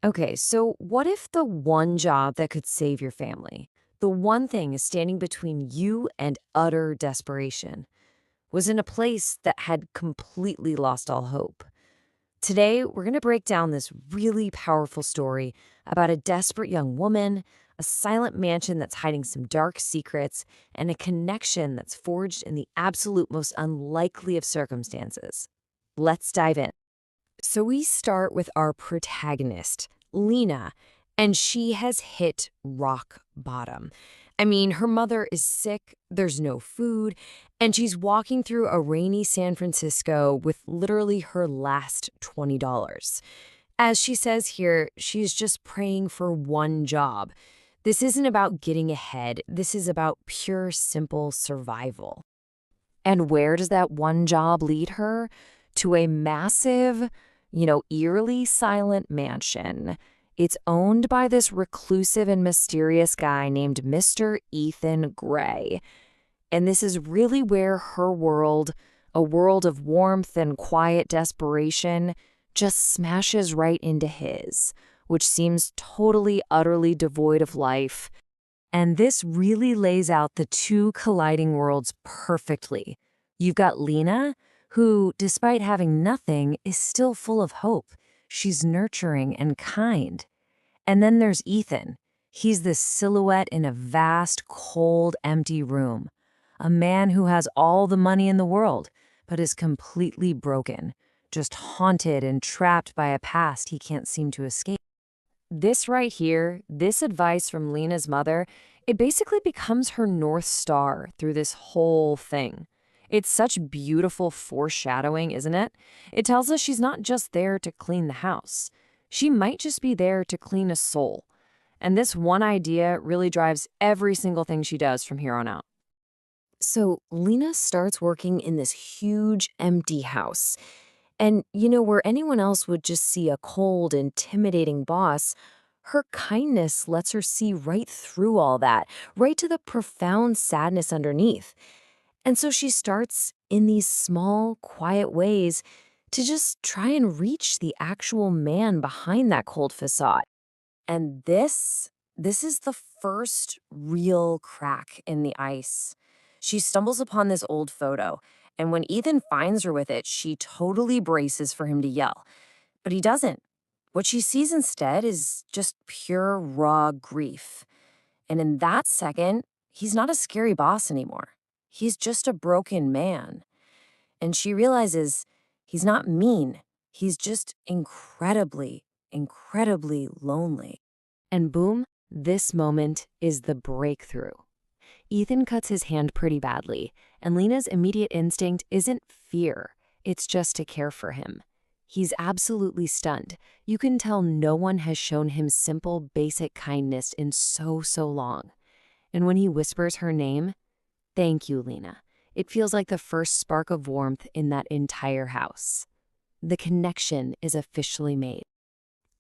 Okay, so what if the one job that could save your family, the one thing is standing between you and utter desperation, was in a place that had completely lost all hope? Today, we're going to break down this really powerful story about a desperate young woman, a silent mansion that's hiding some dark secrets, and a connection that's forged in the absolute most unlikely of circumstances. Let's dive in. So we start with our protagonist, Lena, and she has hit rock bottom. I mean, her mother is sick, there's no food, and she's walking through a rainy San Francisco with literally her last $20. As she says here, she's just praying for one job. This isn't about getting ahead, this is about pure, simple survival. And where does that one job lead her? To a massive, eerily silent mansion. It's owned by this reclusive and mysterious guy named Mr. Ethan Gray. And this is really where her world, a world of warmth and quiet desperation, just smashes right into his, which seems totally, utterly devoid of life. And this really lays out the two colliding worlds perfectly. You've got Lena, who, despite having nothing, is still full of hope. She's nurturing and kind. And then there's Ethan. He's this silhouette in a vast, cold, empty room. A man who has all the money in the world, but is completely broken, just haunted and trapped by a past he can't seem to escape. This right here, this advice from Lena's mother, it basically becomes her North Star through this whole thing. It's such beautiful foreshadowing, isn't it? It tells us she's not just there to clean the house. She might just be there to clean a soul. And this one idea really drives every single thing she does from here on out. So Lena starts working in this huge, empty house. And, where anyone else would just see a cold, intimidating boss, her kindness lets her see right through all that, right to the profound sadness underneath. And so she starts, in these small, quiet ways, to just try and reach the actual man behind that cold facade. And this is the first real crack in the ice. She stumbles upon this old photo, and when Ethan finds her with it, she totally braces for him to yell. But he doesn't. What she sees instead is just pure, raw grief. And in that second, he's not a scary boss anymore. He's just a broken man. And she realizes he's not mean. He's just incredibly, incredibly lonely. And boom, this moment is the breakthrough. Ethan cuts his hand pretty badly, and Lena's immediate instinct isn't fear, it's just to care for him. He's absolutely stunned. You can tell no one has shown him simple, basic kindness in so long. And when he whispers her name, "Thank you, Lena," it feels like the first spark of warmth in that entire house. The connection is officially made.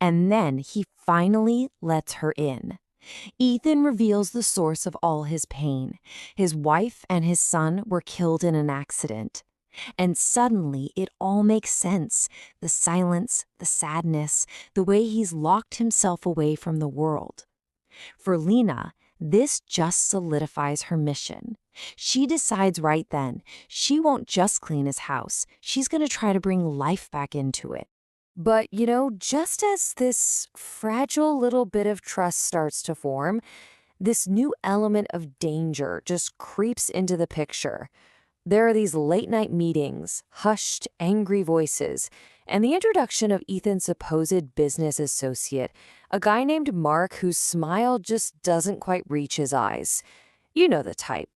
And then he finally lets her in. Ethan reveals the source of all his pain. His wife and his son were killed in an accident. And suddenly it all makes sense. The silence, the sadness, the way he's locked himself away from the world. For Lena, this just solidifies her mission. She decides right then she won't just clean his house. She's going to try to bring life back into it. But, just as this fragile little bit of trust starts to form, this new element of danger just creeps into the picture. There are these late-night meetings, hushed, angry voices, and the introduction of Ethan's supposed business associate, a guy named Mark whose smile just doesn't quite reach his eyes. You know the type.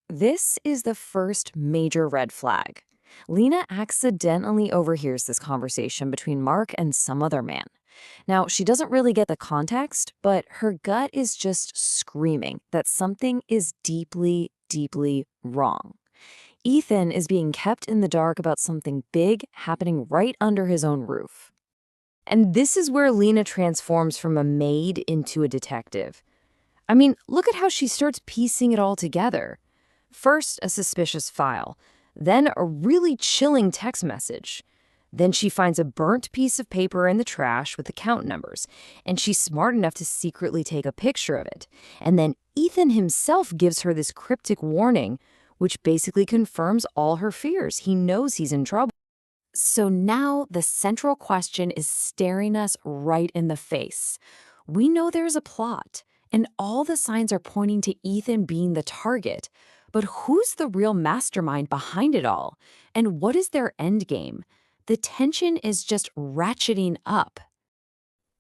This is the first major red flag. Lena accidentally overhears this conversation between Mark and some other man. Now, she doesn't really get the context, but her gut is just screaming that something is deeply, deeply wrong. Ethan is being kept in the dark about something big happening right under his own roof. And this is where Lena transforms from a maid into a detective. I mean, look at how she starts piecing it all together. First, a suspicious file, then a really chilling text message. Then she finds a burnt piece of paper in the trash with account numbers, and she's smart enough to secretly take a picture of it. And then Ethan himself gives her this cryptic warning, which basically confirms all her fears. He knows he's in trouble. So now the central question is staring us right in the face. We know there's a plot, and all the signs are pointing to Ethan being the target. But who's the real mastermind behind it all? And what is their end game? The tension is just ratcheting up.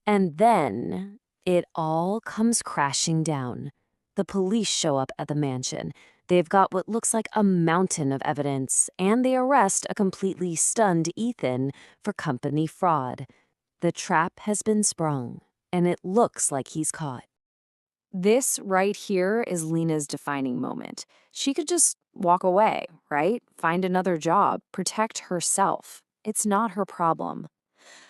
And then it all comes crashing down. The police show up at the mansion. They've got what looks like a mountain of evidence, and they arrest a completely stunned Ethan for company fraud. The trap has been sprung, and it looks like he's caught. This right here is Lena's defining moment. She could just walk away, right? Find another job, protect herself. It's not her problem.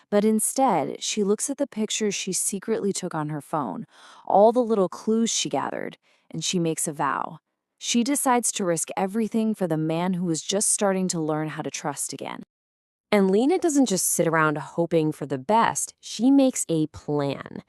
But instead, she looks at the pictures she secretly took on her phone, all the little clues she gathered, and she makes a vow. She decides to risk everything for the man who is just starting to learn how to trust again. And Lena doesn't just sit around hoping for the best, she makes a plan.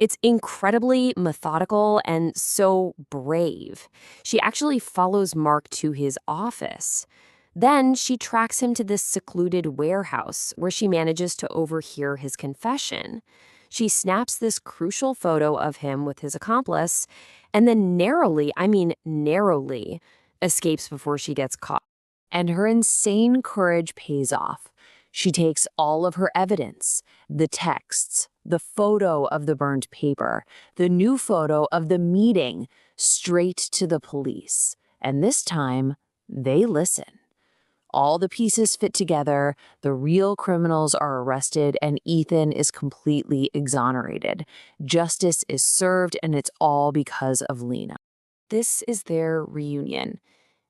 It's incredibly methodical and so brave. She actually follows Mark to his office. Then she tracks him to this secluded warehouse where she manages to overhear his confession. She snaps this crucial photo of him with his accomplice and then narrowly, escapes before she gets caught. And her insane courage pays off. She takes all of her evidence, the texts, the photo of the burned paper, the new photo of the meeting, straight to the police. And this time, they listen. All the pieces fit together, the real criminals are arrested, and Ethan is completely exonerated. Justice is served, and it's all because of Lena. This is their reunion.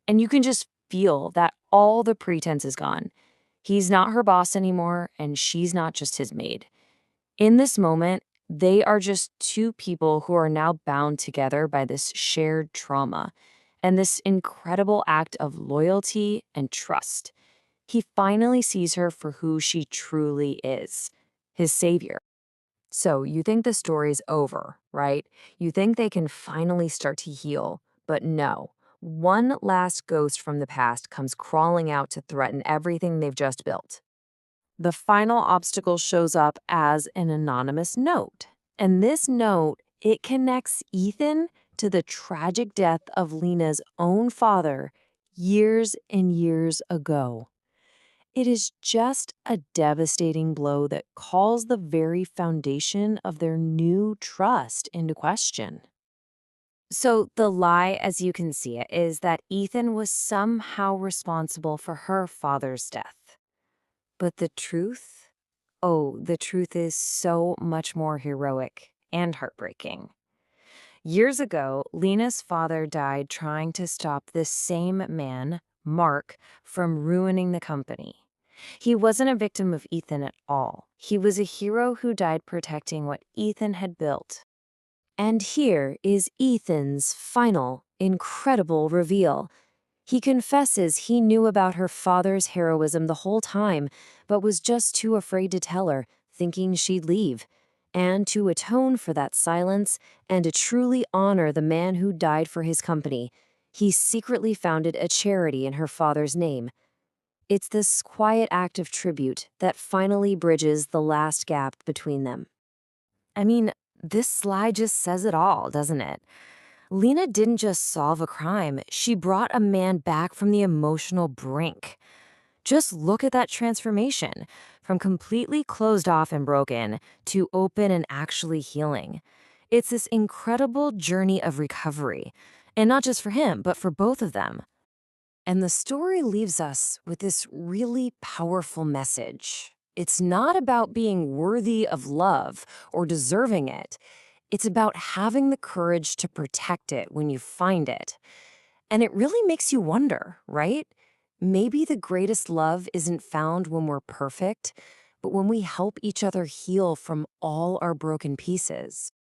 And you can just feel that all the pretense is gone. He's not her boss anymore, and she's not just his maid. In this moment, they are just two people who are now bound together by this shared trauma and this incredible act of loyalty and trust. He finally sees her for who she truly is, his savior. So you think the story's over, right? You think they can finally start to heal, but no. One last ghost from the past comes crawling out to threaten everything they've just built. The final obstacle shows up as an anonymous note. And this note, it connects Ethan to the tragic death of Lena's own father years and years ago. It is just a devastating blow that calls the very foundation of their new trust into question. So the lie, as you can see it, is that Ethan was somehow responsible for her father's death. But the truth? Oh, the truth is so much more heroic and heartbreaking. Years ago, Lena's father died trying to stop this same man, Mark, from ruining the company. He wasn't a victim of Ethan at all. He was a hero who died protecting what Ethan had built. And here is Ethan's final, incredible reveal. He confesses he knew about her father's heroism the whole time, but was just too afraid to tell her, thinking she'd leave. And to atone for that silence and to truly honor the man who died for his company, he secretly founded a charity in her father's name. It's this quiet act of tribute that finally bridges the last gap between them. I mean, this slide just says it all, doesn't it? Lena didn't just solve a crime, she brought a man back from the emotional brink. Just look at that transformation, from completely closed off and broken to open and actually healing. It's this incredible journey of recovery, and not just for him, but for both of them. And the story leaves us with this really powerful message. It's not about being worthy of love or deserving it. It's about having the courage to protect it when you find it. And it really makes you wonder, right? Maybe the greatest love isn't found when we're perfect, but when we help each other heal from all our broken pieces.